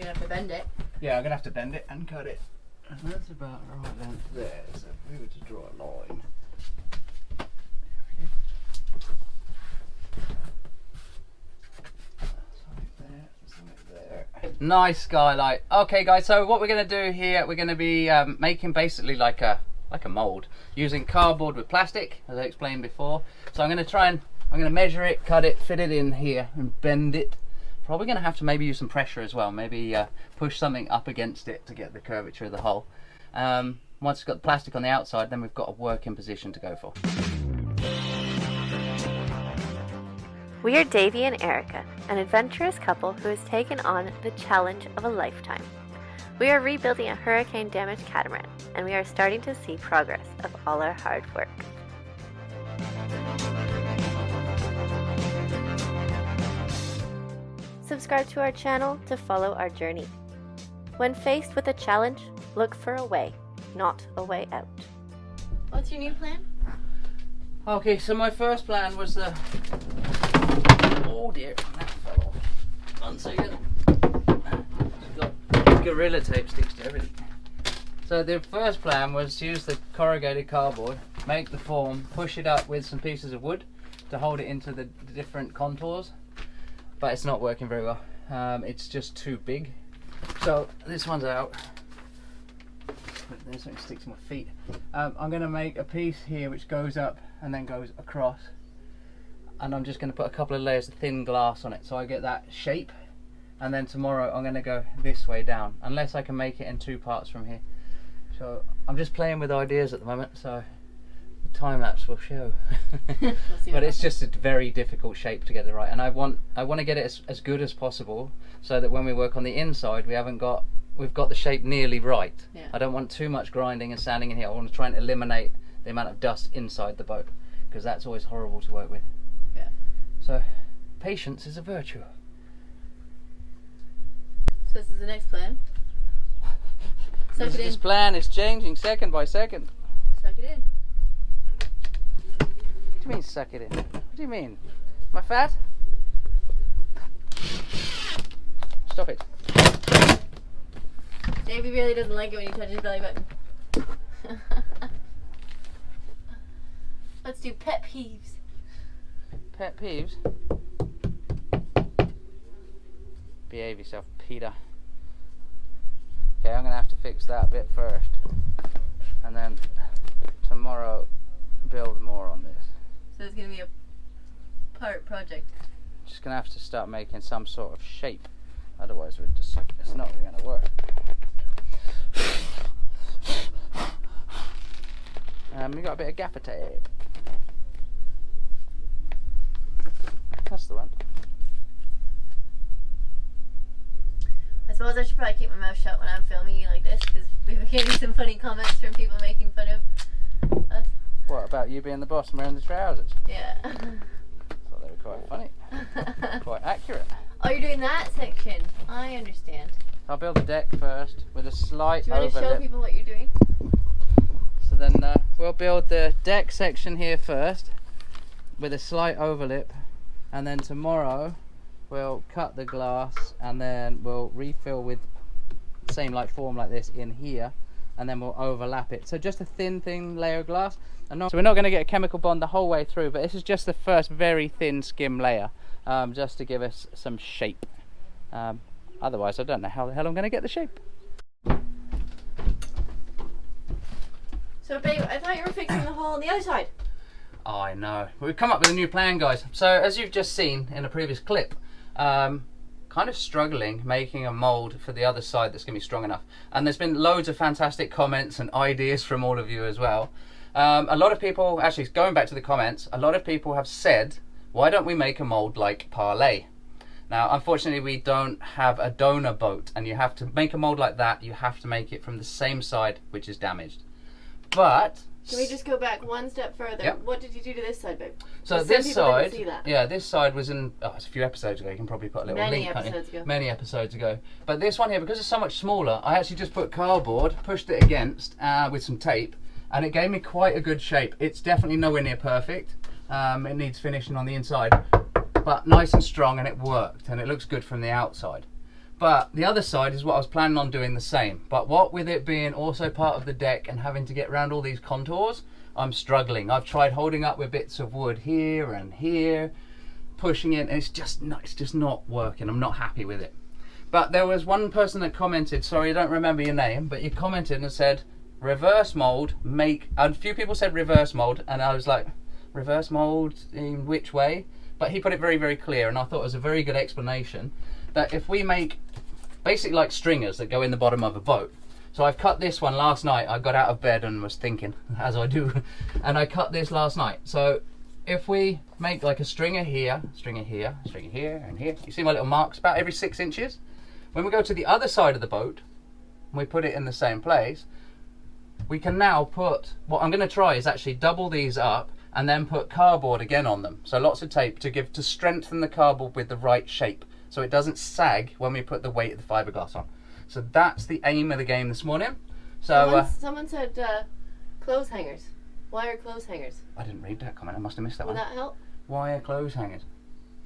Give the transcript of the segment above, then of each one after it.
gonna have to bend it. Yeah, I'm gonna have to bend it and cut it. And that's about the right length there. So if we were to draw a line. Nice skylight. Okay guys, so what we're going to do here, we're going to be making basically like a mold using cardboard with plastic, as I explained before. So I'm going to measure it, cut it, fit it in here and bend it. Probably going to have to maybe use some pressure as well, maybe push something up against it to get the curvature of the hull. Once it's got the plastic on the outside, then we've got a working position to go for. We are Davy and Erica, an adventurous couple who has taken on the challenge of a lifetime. We are rebuilding a hurricane-damaged catamaran, and we are starting to see progress of all our hard work. Subscribe to our channel to follow our journey. When faced with a challenge, look for a way, not a way out. What's your new plan? Okay, so my first plan was the... Oh dear, that fell off. 1 second. Got Gorilla Tape sticks to everything. So the first plan was to use the corrugated cardboard, make the form, push it up with some pieces of wood to hold it into the different contours. But it's not working very well. It's just too big. So this one's out. There's something sticks to my feet. I'm going to make a piece here which goes up and then goes across. And I'm just going to put a couple of layers of thin glass on it so I get that shape. And then tomorrow I'm going to go this way down, unless I can make it in 2 parts from here. So I'm just playing with ideas at the moment, so the time lapse will show. But it's just a very difficult shape to get it right, and I want to get it as good as possible so that when we work on the inside we've got the shape nearly right. Yeah. I don't want too much grinding and sanding in here. I want to try and eliminate the amount of dust inside the boat, because that's always horrible to work with. Yeah. So patience is a virtue. So this is the next plan. Suck it in. This plan is changing second by second. Suck it in. What do you mean suck it in? What do you mean? Am I fat? Stop it. Davey really doesn't like it when you touch his belly button. Let's do pet peeves. Pet peeves? Behave yourself, Peter. Okay, I'm going to have to fix that bit first. And then tomorrow build more on this. So it's going to be a part project. Just going to have to start making some sort of shape. Otherwise it's not going to work. We got a bit of gaffer tape. That's the one. I suppose I should probably keep my mouth shut when I'm filming you like this, because we've been getting some funny comments from people making fun of us. What about you being the boss and wearing the trousers? Yeah. I thought they were quite funny. Quite accurate. Oh, you're doing that section. I understand. I'll build the deck first with a slight Do you want to show overlip. people what you're doing? So then we'll build the deck section here first with a slight overlip, and then tomorrow we'll cut the glass and then we'll refill with same like form like this in here, and then we'll overlap it. So just a thin layer of glass. So we're not going to get a chemical bond the whole way through, but this is just the first very thin skim layer, just to give us some shape. Otherwise I don't know how the hell I'm going to get the shape. So, babe, I thought you were fixing the hole on the other side. Oh, I know. We've come up with a new plan, guys. So as you've just seen in a previous clip, kind of struggling making a mold for the other side that's going to be strong enough. And there's been loads of fantastic comments and ideas from all of you as well. A lot of people, actually going back to the comments, a lot of people have said, why don't we make a mold like Parlay? Now, unfortunately, we don't have a donor boat, and you have to make a mold like that, you have to make it from the same side which is damaged. But can we just go back one step further? Yep. What did you do to this side, babe? so this side, yeah, this side was in, it's a few episodes ago. You can probably put a little link, can't you? Many episodes ago. But this one here, because it's so much smaller, I actually just put cardboard, pushed it against with some tape, and it gave me quite a good shape. It's definitely nowhere near perfect. It needs finishing on the inside, but nice and strong, and it worked, and it looks good from the outside. But the other side is what I was planning on doing the same. But what with it being also part of the deck and having to get around all these contours, I'm struggling. I've tried holding up with bits of wood here and here, pushing it, and it's just not working. I'm not happy with it. But there was one person that commented, sorry I don't remember your name, but you commented and said, reverse mould, a few people said reverse mould, and I was like, reverse mould in which way? But he put it very, very clear, and I thought it was a very good explanation, that if we make basically like stringers that go in the bottom of a boat. So I've cut this one last night. I got out of bed and was thinking, as I do, and I cut this last night. So if we make like a stringer here, stringer here, stringer here, and here, you see my little marks about every 6 inches? When we go to the other side of the boat, and we put it in the same place, we can now put, what I'm going to try is actually double these up and then put cardboard again on them. So lots of tape to strengthen the cardboard with the right shape, so it doesn't sag when we put the weight of the fiberglass on. So that's the aim of the game this morning. So someone said clothes hangers. Why are clothes hangers? I didn't read that comment. I must have missed that Will one. that help? Why are clothes hangers?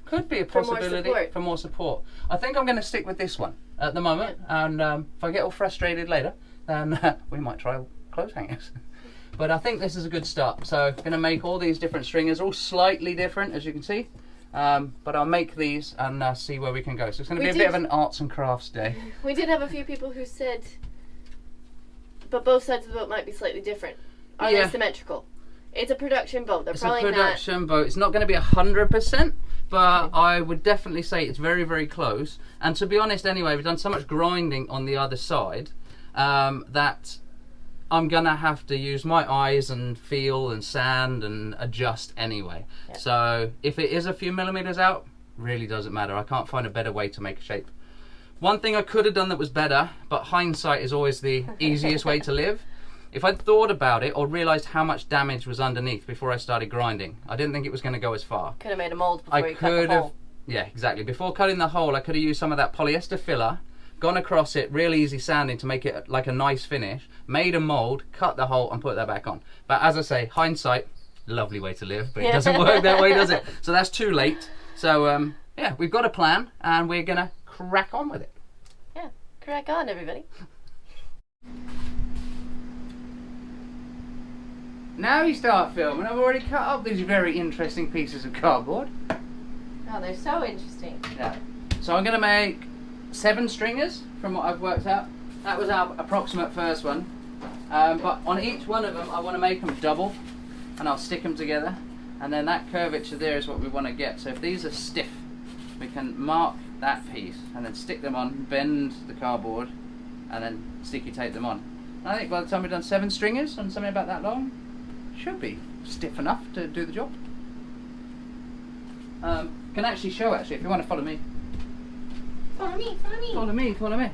Could be a possibility for more support. I think I'm going to stick with this one at the moment, and if I get all frustrated later, then we might try clothes hangers. But I think this is a good start. So I'm going to make all these different stringers, all slightly different, as you can see. But I'll make these and see where we can go. So it's going to be a bit of an arts and crafts day. We did have a few people who said, but both sides of the boat might be slightly different. Are they symmetrical? It's a production boat. It's a production boat. It's not going to be 100%, but I would definitely say it's very, very close. And to be honest, anyway, we've done so much grinding on the other side that I'm gonna have to use my eyes and feel and sand and adjust anyway. Yep. So if it is a few millimeters out, really doesn't matter. I can't find a better way to make a shape. One thing I could have done that was better, but hindsight is always the easiest way to live. If I'd thought about it or realised how much damage was underneath before I started grinding, I didn't think it was going to go as far. Could have made a mould before you cut the hole. Yeah, exactly. Before cutting the hole, I could have used some of that polyester filler, gone across it, real easy sanding to make it like a nice finish, made a mould, cut the hole and put that back on. But as I say, hindsight, lovely way to live, but it doesn't work that way, does it? So that's too late. So yeah, we've got a plan and we're going to crack on with it. Yeah, crack on everybody. Now you start filming. I've already cut up these very interesting pieces of cardboard. Oh, they're so interesting. Yeah. So I'm going to make 7 stringers from what I've worked out. That was our approximate first one. But on each one of them, I want to make them double, and I'll stick them together. And then that curvature there is what we want to get. So if these are stiff, we can mark that piece and then stick them on, bend the cardboard, and then sticky tape them on. And I think by the time we've done 7 stringers and something about that long, should be stiff enough to do the job. Can actually show if you want to follow me. Follow me, follow me. Follow me, follow me.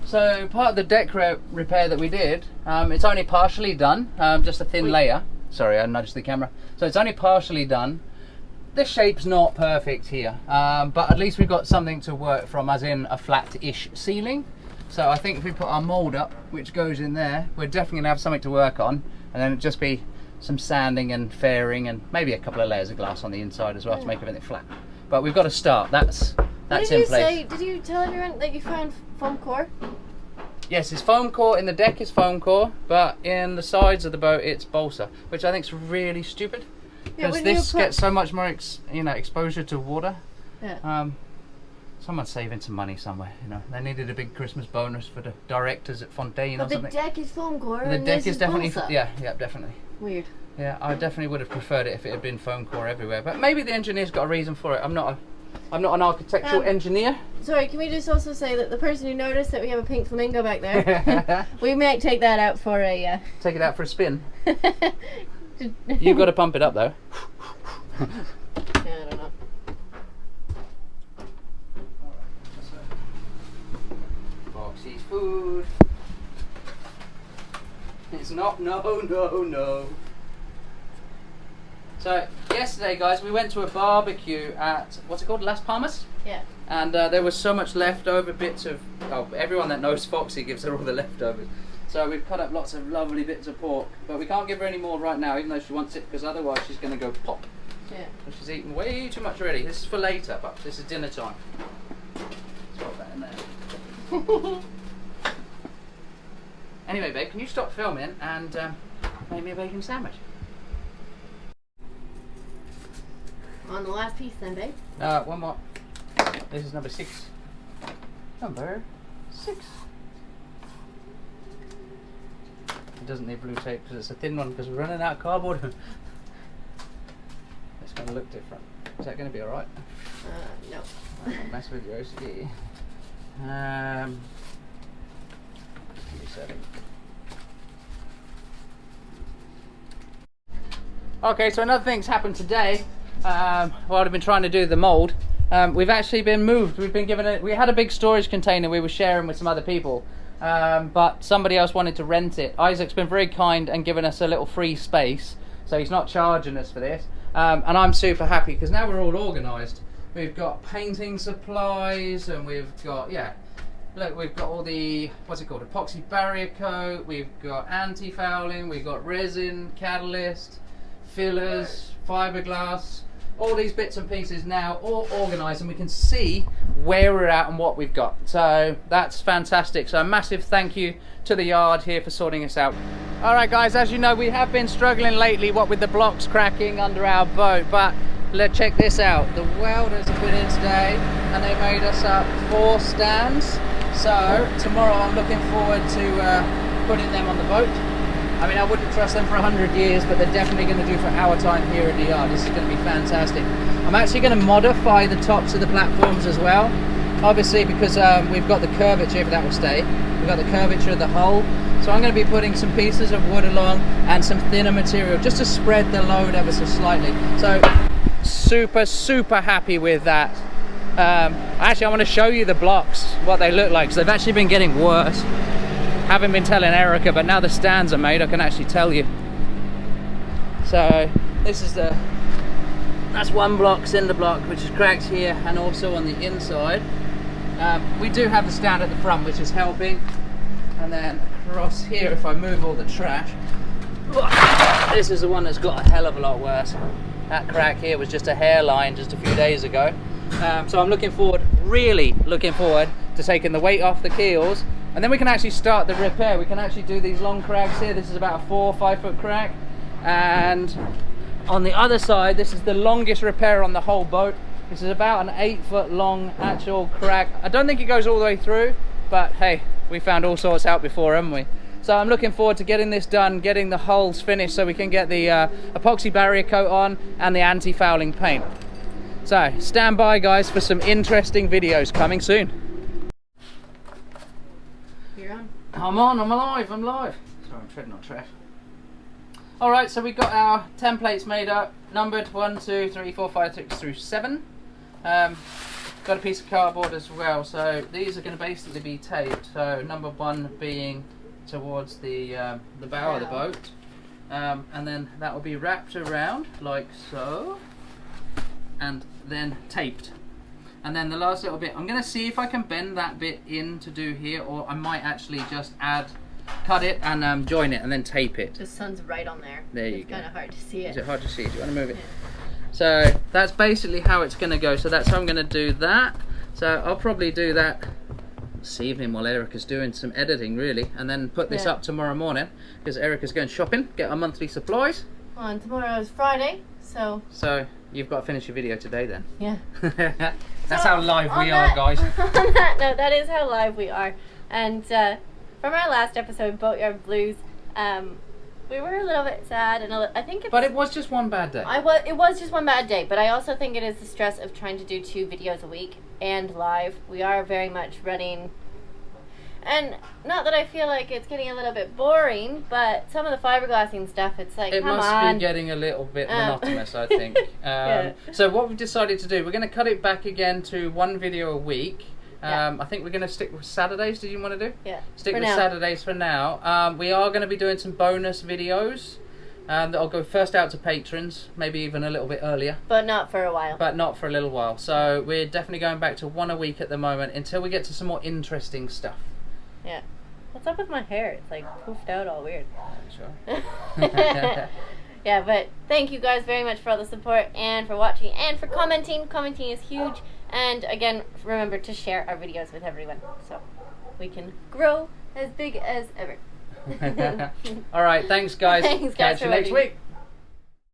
So part of the deck repair that we did, it's only partially done, just a thin layer. Sorry, I nudged the camera. So it's only partially done. The shape's not perfect here, but at least we've got something to work from, as in a flat-ish ceiling. So I think if we put our mould up, which goes in there, we're definitely going to have something to work on, and then it'll just be some sanding and fairing and maybe a couple of layers of glass on the inside as well to make everything flat. But we've got to start. That's in place. Did you tell everyone that you found foam core? Yes, it's foam core. In the deck is foam core, but in the sides of the boat it's balsa, which I think is really stupid because this gets so much more exposure to water. Yeah. Someone's saving some money somewhere, They needed a big Christmas bonus for the directors at Fontaine or something. But the deck is foam core. The deck is definitely balsa. Yeah, definitely. Weird. Yeah, I definitely would have preferred it if it had been foam core everywhere. But maybe the engineer's got a reason for it. I'm not an architectural engineer. Sorry, can we just also say that the person who noticed that we have a pink flamingo back there, we might take that out for a... Take it out for a spin. You've got to pump it up though. Yeah, I don't know. Foxy's food. It's not, no. So yesterday, guys, we went to a barbecue at, what's it called, Las Palmas? Yeah. And there was so much leftover bits of, everyone that knows Foxy gives her all the leftovers. So we've cut up lots of lovely bits of pork, but we can't give her any more right now, even though she wants it, because otherwise she's going to go pop. Yeah. So she's eaten way too much already. This is for later, but this is dinner time. Anyway, babe, can you stop filming and make me a bacon sandwich? On the last piece then, babe. One more. This is number 6. Number 6. It doesn't need blue tape because it's a thin one because we're running out of cardboard. It's going to look different. Is that going to be alright? No. Don't mess with your OCD. Give me a second. Okay, so another thing's happened today. While I've been trying to do the mould, we've actually been moved. We've been given we had a big storage container we were sharing with some other people, but somebody else wanted to rent it. Isaac's been very kind and given us a little free space, so he's not charging us for this. And I'm super happy because now we're all organised. We've got painting supplies and we've got, yeah, look, we've got all the, what's it called, epoxy barrier coat, we've got anti-fouling, we've got resin, catalyst, fillers, fiberglass, all these bits and pieces now all organised and we can see where we're at and what we've got. So that's fantastic. So a massive thank you to the yard here for sorting us out. Alright guys, as you know, we have been struggling lately what with the blocks cracking under our boat, but let's check this out. The welders have been in today and they made us up 4 stands. So tomorrow I'm looking forward to putting them on the boat. I mean, I wouldn't trust them for 100 years, but they're definitely going to do for our time here at the yard. This is going to be fantastic. I'm actually going to modify the tops of the platforms as well. Obviously, because we've got the curvature, if that will stay. We've got the curvature of the hull. So I'm going to be putting some pieces of wood along and some thinner material just to spread the load ever so slightly. So super happy with that. Actually, I want to show you the blocks, what they look like, because they've actually been getting worse. Haven't been telling Erica, but now the stands are made, I can actually tell you. So this is that's one block, cinder block, which is cracked here and also on the inside. We do have the stand at the front, which is helping. And then across here, if I move all the trash, this is the one that's got a hell of a lot worse. That crack here was just a hairline just a few days ago. So I'm looking forward, really looking forward to taking the weight off the keels, and then we can actually start the repair. We can actually do these long cracks here. This is about a 4 or 5 foot crack, and on the other side, this is the longest repair on the whole boat. This is about an 8 foot long actual crack. I don't think it goes all the way through, but hey, we found all sorts out before, haven't we? So I'm looking forward to getting this done, getting the hulls finished so we can get the epoxy barrier coat on and the anti-fouling paint. So stand by guys for some interesting videos coming soon. You're on. I'm on, I'm alive, I'm live. Sorry, I'm treading on trash. Alright, so we've got our templates made up, numbered 1, 2, 3, 4, 5, 6 through 7. Got a piece of cardboard as well, so these are going to basically be taped. So number 1 being towards the bow of the boat, and then that will be wrapped around like so, and then taped. And then the last little bit, I'm going to see if I can bend that bit in to do here, or I might actually just cut it and join it and then tape it. The sun's right on there. There you go. It's kind of hard to see it. Is it hard to see? Do you want to move it? Yeah. So that's basically how it's going to go. So that's how I'm going to do that. So I'll probably do that this evening while Erica's doing some editing, really, and then put this up tomorrow morning because Erica's going shopping, get our monthly supplies. Well, and tomorrow is Friday, so you've got to finish your video today then. Yeah. That's how live we are, guys. On that note, that is how live we are. And from our last episode, Boatyard Blues, we were a little bit sad, and I think it's... But it was just one bad day. It was just one bad day, but I also think it is the stress of trying to do 2 videos a week and live. We are very much running, and not that I feel like it's getting a little bit boring, but some of the fiberglassing stuff, it's like, it must be getting a little bit monotonous, I think. So what we've decided to do, we're going to cut it back again to 1 video a week. I think we're going to stick with Saturdays. Did you want to do? Yeah. Stick with Saturdays for now. We are going to be doing some bonus videos that'll go first out to patrons, maybe even a little bit earlier. But not for a while. But not for a little while. So we're definitely going back to 1 a week at the moment until we get to some more interesting stuff. Yeah. What's up with my hair? It's like poofed out all weird. Sure. Yeah, but thank you guys very much for all the support and for watching and for commenting. Commenting is huge, And again, remember to share our videos with everyone so we can grow as big as ever. All right, thanks guys. Thanks, guys, Catch you for next watching. week.